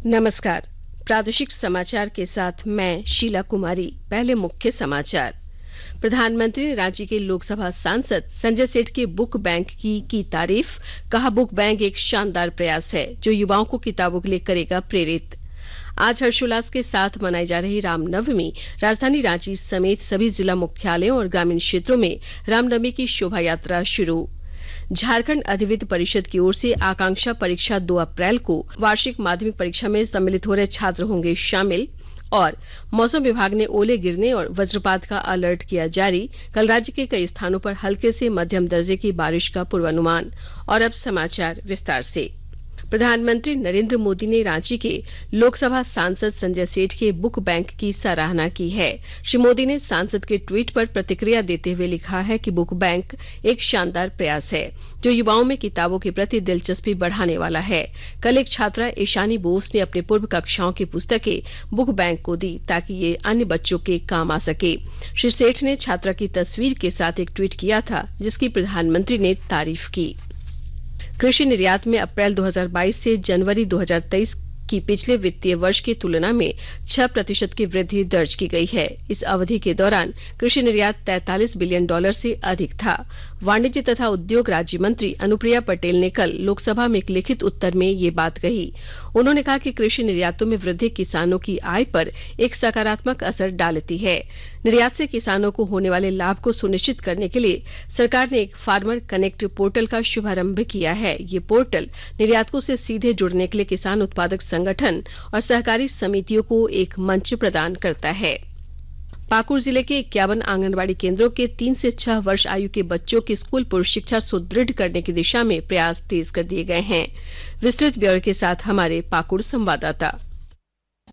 नमस्कार। प्रादेशिक समाचार के साथ मैं शीला कुमारी। पहले मुख्य समाचार। प्रधानमंत्री ने रांची के लोकसभा सांसद संजय सेठ के बुक बैंक की तारीफ। कहा, बुक बैंक एक शानदार प्रयास है जो युवाओं को किताबों के लिए करेगा प्रेरित। आज हर्षोल्लास के साथ मनाई जा रही रामनवमी। राजधानी रांची समेत सभी जिला मुख्यालयों और ग्रामीण क्षेत्रों में रामनवमी की शोभा यात्रा शुरू। झारखंड अधिविद्य परिषद की ओर से आकांक्षा परीक्षा 2 अप्रैल को वार्षिक माध्यमिक परीक्षा में सम्मिलित हो रहे छात्र होंगे शामिल। और मौसम विभाग ने ओले गिरने और वज्रपात का अलर्ट किया जारी। कल राज्य के कई स्थानों पर हल्के से मध्यम दर्जे की बारिश का पूर्वानुमान। और अब समाचार विस्तार से। प्रधानमंत्री नरेंद्र मोदी ने रांची के लोकसभा सांसद संजय सेठ के बुक बैंक की सराहना की है। श्री मोदी ने सांसद के ट्वीट पर प्रतिक्रिया देते हुए लिखा है कि बुक बैंक एक शानदार प्रयास है जो युवाओं में किताबों के प्रति दिलचस्पी बढ़ाने वाला है। कल एक छात्रा ईशानी बोस ने अपने पूर्व कक्षाओं की पुस्तकें बुक बैंक को दी ताकि ये अन्य बच्चों के काम आ सके। श्री सेठ ने छात्रा की तस्वीर के साथ एक ट्वीट किया था जिसकी प्रधानमंत्री ने तारीफ की। कृषि निर्यात में अप्रैल 2022 से जनवरी 2023 की पिछले वित्तीय वर्ष की तुलना में 6% की वृद्धि दर्ज की गई है। इस अवधि के दौरान कृषि निर्यात $43 बिलियन से अधिक था। वाणिज्य तथा उद्योग राज्य मंत्री अनुप्रिया पटेल ने कल लोकसभा में एक लिखित उत्तर में ये बात कही। उन्होंने कहा कि कृषि निर्यातों में वृद्धि किसानों की आय पर एक सकारात्मक असर डालती है। निर्यात से किसानों को होने वाले लाभ को सुनिश्चित करने के लिए सरकार ने एक फार्मर कनेक्ट पोर्टल का शुभारंभ किया है। ये पोर्टल निर्यातकों से सीधे जुड़ने के लिए किसान उत्पादक संगठन और सहकारी समितियों को एक मंच प्रदान करता है। पाकुड़ जिले के 51 आंगनबाड़ी केंद्रों के 3 से 6 वर्ष आयु के बच्चों की स्कूल पूर्व शिक्षा सुदृढ़ करने की दिशा में प्रयास तेज कर दिए गए हैं। विस्तृत ब्यौरे के साथ हमारे पाकुड़ संवाददाता।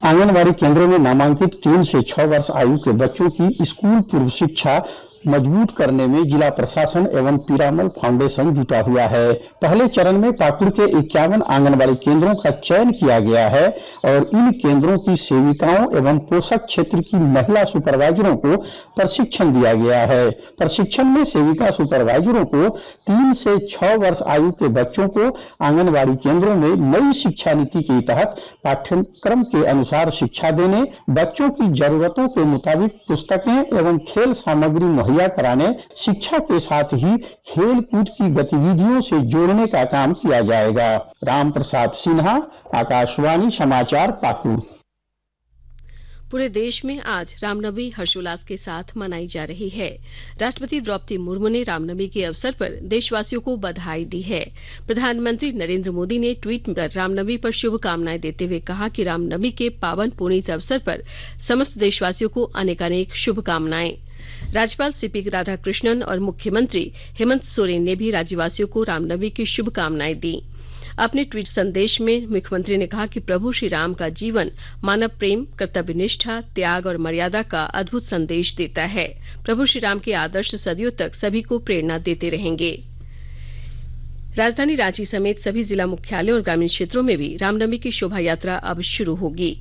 आंगनबाड़ी केंद्रों में नामांकित 3 से 6 वर्ष आयु के बच्चों की स्कूल पूर्व शिक्षा मजबूत करने में जिला प्रशासन एवं पीरामल फाउंडेशन जुटा हुआ है। पहले चरण में पाकुड़ के 51 आंगनबाड़ी केंद्रों का चयन किया गया है और इन केंद्रों की सेविकाओं एवं पोषक क्षेत्र की महिला सुपरवाइजरों को प्रशिक्षण दिया गया है। प्रशिक्षण में सेविका सुपरवाइजरों को 3 से 6 वर्ष आयु के बच्चों को आंगनबाड़ी केंद्रों में नई शिक्षा नीति के तहत पाठ्यक्रम के अनुसार शिक्षा देने, बच्चों की जरूरतों के मुताबिक पुस्तकें एवं खेल सामग्री मुहैया कराने, शिक्षा के साथ ही खेल कूद की गतिविधियों से जोड़ने का काम किया जाएगा। राम प्रसाद सिन्हा, आकाशवाणी समाचार, पाकुड़। पूरे देश में आज रामनवमी हर्षोल्लास के साथ मनाई जा रही है। राष्ट्रपति द्रौपदी मुर्मू ने रामनवमी के अवसर पर देशवासियों को बधाई दी है। प्रधानमंत्री नरेंद्र मोदी ने ट्वीट कर रामनवमी पर शुभकामनाएं देते हुए कहा कि रामनवमी के पावन पुनीत अवसर पर समस्त देशवासियों को अनेकानेक शुभकामनाएं। राज्यपाल सीपी राधाकृष्णन और मुख्यमंत्री हेमंत सोरेन ने भी राज्यवासियों को रामनवमी की शुभकामनाएं दी। अपने ट्वीट संदेश में मुख्यमंत्री ने कहा कि प्रभु श्री राम का जीवन मानव प्रेम, कर्तव्यनिष्ठा, त्याग और मर्यादा का अद्भुत संदेश देता है। प्रभु श्री राम के आदर्श सदियों तक सभी को प्रेरणा देते रहेंगे। राजधानी रांची समेत सभी जिला मुख्यालयों और ग्रामीण क्षेत्रों में भी रामनवमी की शोभा यात्रा अब शुरू होगी।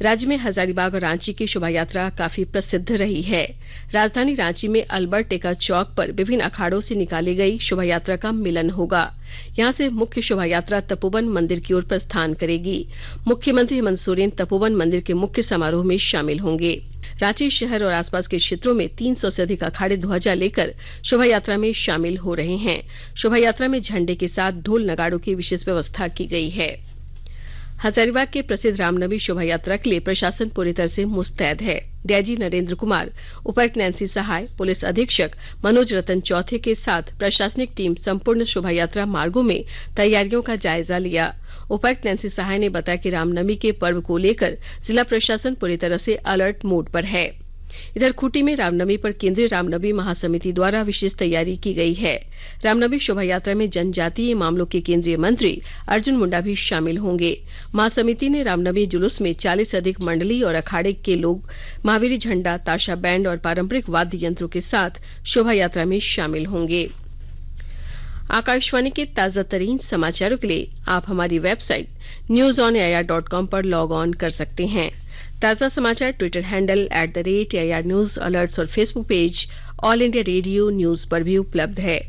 राज्य में हजारीबाग और रांची की शोभा यात्रा काफी प्रसिद्ध रही है। राजधानी रांची में अल्बर्ट एक्का चौक पर विभिन्न अखाड़ों से निकाली गई शोभा यात्रा का मिलन होगा। यहां से मुख्य शोभा यात्रा तपोवन मंदिर की ओर प्रस्थान करेगी। मुख्यमंत्री हेमंत सोरेन तपोवन मंदिर के मुख्य समारोह में शामिल होंगे। रांची शहर और आसपास के क्षेत्रों में 300 से अधिक अखाड़े ध्वजा लेकर शोभा यात्रा में शामिल हो रहे हैं। शोभा यात्रा में झंडे के साथ ढोल नगाड़ों की विशेष व्यवस्था की गई है। हजारीबाग के प्रसिद्ध रामनवमी शोभा यात्रा के लिए प्रशासन पूरी तरह से मुस्तैद है। डीआईजी नरेंद्र कुमार, उपायुक्त नैंसी सहाय, पुलिस अधीक्षक मनोज रतन चौथे के साथ प्रशासनिक टीम संपूर्ण शोभा यात्रा मार्गों में तैयारियों का जायजा लिया। उपायुक्त नैंसी सहाय ने बताया कि रामनवमी के पर्व को लेकर जिला प्रशासन पूरी तरह से अलर्ट मोड पर है। इधर खूंटी में रामनवमी पर केंद्रीय रामनवमी महासमिति द्वारा विशेष तैयारी की गई है। रामनवमी शोभा यात्रा में जनजातीय मामलों के केंद्रीय मंत्री अर्जुन मुंडा भी शामिल होंगे। महासमिति ने रामनवमी जुलूस में 40 से अधिक मंडली और अखाड़े के लोग महावीरी झंडा, ताशा बैंड और पारंपरिक वाद्य यंत्रों के साथ शोभा यात्रा में शामिल होंगे। आकाशवाणी के ताजा तरीन समाचारों के लिए आप हमारी वेबसाइट newsonair.com पर लॉग ऑन कर सकते हैं। ताजा समाचार Twitter handle @AIR news alerts और Facebook page All India Radio news पर भी उपलब्ध है।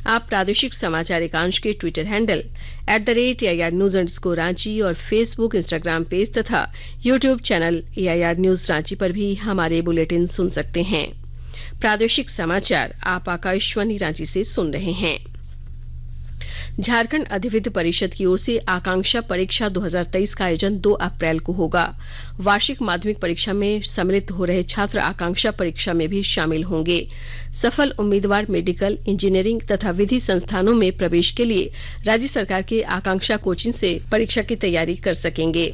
आप प्रादेशिक समाचार एकांश के ट्विटर हैंडल @AIR रांची और फेसबुक, इंस्टाग्राम पेज तथा YouTube channel AIR news Ranchi पर भी हमारे बुलेटिन सुन सकते हैं। प्रादेशिक समाचार आप आकाशवाणी रांची से सुन रहे हैं। झारखंड अधिविद्य परिषद की ओर से आकांक्षा परीक्षा 2023 का आयोजन 2 अप्रैल को होगा। वार्षिक माध्यमिक परीक्षा में सम्मिलित हो रहे छात्र आकांक्षा परीक्षा में भी शामिल होंगे। सफल उम्मीदवार मेडिकल, इंजीनियरिंग तथा विधि संस्थानों में प्रवेश के लिए राज्य सरकार के आकांक्षा कोचिंग से परीक्षा की तैयारी कर सकेंगे।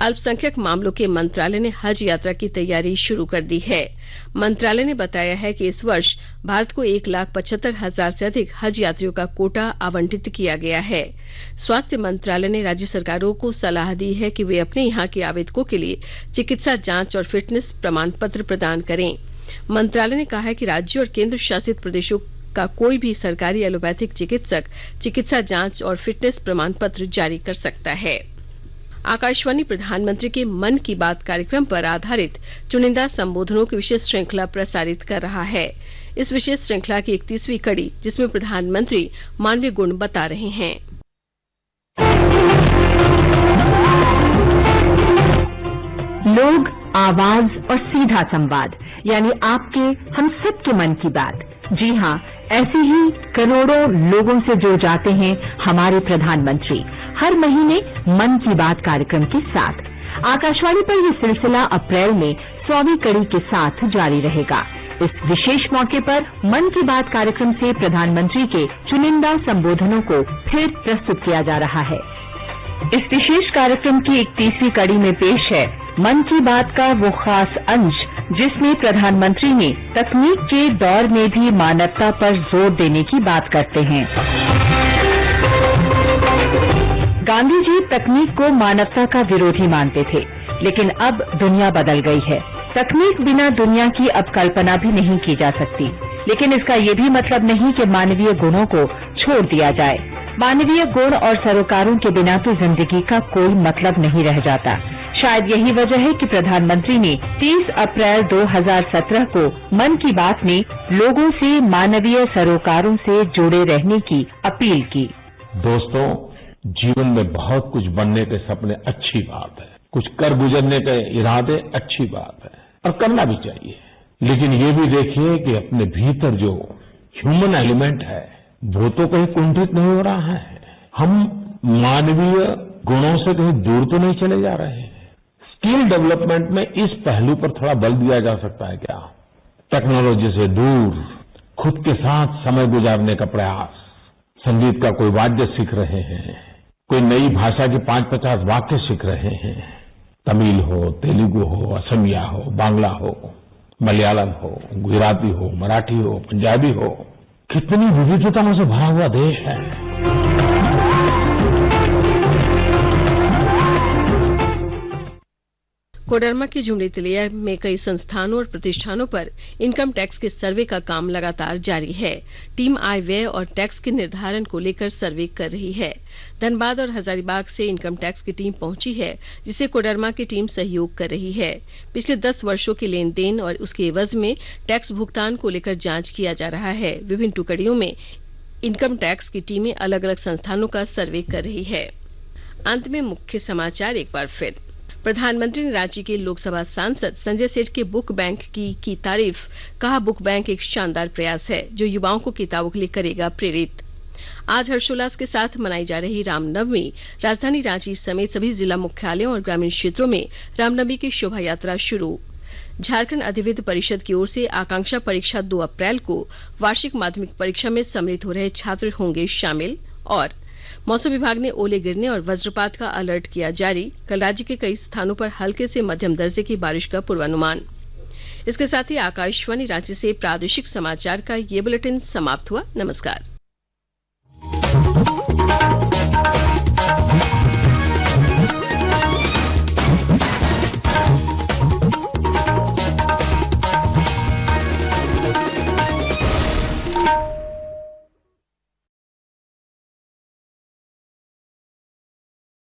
अल्पसंख्यक मामलों के मंत्रालय ने हज यात्रा की तैयारी शुरू कर दी है। मंत्रालय ने बताया है कि इस वर्ष भारत को 1,75,000 से अधिक हज यात्रियों का कोटा आवंटित किया गया है। स्वास्थ्य मंत्रालय ने राज्य सरकारों को सलाह दी है कि वे अपने यहाँ के आवेदकों के लिए चिकित्सा जांच और फिटनेस प्रमाण पत्र प्रदान करें। मंत्रालय ने कहा है कि राज्यों और केंद्र शासित प्रदेशों का कोई भी सरकारी एलोपैथिक चिकित्सक चिकित्सा जांच और फिटनेस प्रमाण पत्र जारी कर सकता है। आकाशवाणी प्रधानमंत्री के मन की बात कार्यक्रम पर आधारित चुनिंदा संबोधनों की विशेष श्रृंखला प्रसारित कर रहा है। इस विशेष श्रृंखला की 31वीं कड़ी, जिसमें प्रधानमंत्री मानवीय गुण बता रहे हैं। लोग, आवाज और सीधा संवाद, यानी आपके हम सबके मन की बात। जी हाँ, ऐसे ही करोड़ों लोगों से जुड़ जाते हैं हमारे प्रधानमंत्री हर महीने मन की बात कार्यक्रम के साथ। आकाशवाणी पर यह सिलसिला अप्रैल में 100वीं कड़ी के साथ जारी रहेगा। इस विशेष मौके पर मन की बात कार्यक्रम से प्रधानमंत्री के चुनिंदा संबोधनों को फिर प्रस्तुत किया जा रहा है। इस विशेष कार्यक्रम की 31वीं कड़ी में पेश है मन की बात का वो खास अंश, जिसमें प्रधानमंत्री ने तकनीक के दौर में भी मानवता पर जोर देने की बात करते हैं। गांधी जी तकनीक को मानवता का विरोधी मानते थे, लेकिन अब दुनिया बदल गई है। तकनीक बिना दुनिया की अब कल्पना भी नहीं की जा सकती, लेकिन इसका ये भी मतलब नहीं कि मानवीय गुणों को छोड़ दिया जाए। मानवीय गुण और सरोकारों के बिना तो जिंदगी का कोई मतलब नहीं रह जाता। शायद यही वजह है कि प्रधानमंत्री ने 30 अप्रैल 2017 को मन की बात में लोगों से मानवीय सरोकारों से जुड़े रहने की अपील की। दोस्तों, जीवन में बहुत कुछ बनने के सपने अच्छी बात है, कुछ कर गुजरने के इरादे अच्छी बात है और करना भी चाहिए, लेकिन ये भी देखिए कि अपने भीतर जो ह्यूमन एलिमेंट है वो तो कहीं कुंठित नहीं हो रहा है। हम मानवीय गुणों से कहीं दूर तो नहीं चले जा रहे हैं। स्किल डेवलपमेंट में इस पहलू पर थोड़ा बल दिया जा सकता है क्या? टेक्नोलॉजी से दूर खुद के साथ समय गुजारने का प्रयास। संगीत का कोई वाद्य सीख रहे हैं, कोई नई भाषा के 5-50 वाक्य सीख रहे हैं। तमिल हो, तेलुगु हो, असमिया हो, बांग्ला हो, मलयालम हो, गुजराती हो, मराठी हो, पंजाबी हो, कितनी विविधताओं से भरा हुआ देश है। कोडरमा के झुमरी तिलैया में कई संस्थानों और प्रतिष्ठानों पर इनकम टैक्स के सर्वे का काम लगातार जारी है। टीम आय व्यय और टैक्स के निर्धारण को लेकर सर्वे कर रही है। धनबाद और हजारीबाग से इनकम टैक्स की टीम पहुंची है, जिसे कोडरमा की टीम सहयोग कर रही है। पिछले 10 वर्षों के लेन देन और उसके एवज में टैक्स भुगतान को लेकर जांच किया जा रहा है। विभिन्न टुकड़ियों में इनकम टैक्स की टीमें अलग अलग संस्थानों का सर्वे कर रही है। अंत में मुख्य समाचार एक बार फिर। प्रधानमंत्री ने रांची के लोकसभा सांसद संजय सेठ के बुक बैंक की तारीफ। कहा, बुक बैंक एक शानदार प्रयास है जो युवाओं को किताबों के लिए करेगा प्रेरित। आज हर्षोल्लास के साथ मनाई जा रही रामनवमी। राजधानी रांची समेत सभी जिला मुख्यालयों और ग्रामीण क्षेत्रों में रामनवमी की शोभा यात्रा शुरू। झारखंड अधिविद्य परिषद की ओर से आकांक्षा परीक्षा 2 अप्रैल को वार्षिक माध्यमिक परीक्षा में सम्मिलित हो रहे छात्र होंगे शामिल। और मौसम विभाग ने ओले गिरने और वज्रपात का अलर्ट किया जारी। कल राज्य के कई स्थानों पर हल्के से मध्यम दर्जे की बारिश का पूर्वानुमान। इसके साथ ही आकाशवाणी रांची से प्रादेशिक समाचार का ये बुलेटिन समाप्त हुआ। नमस्कार।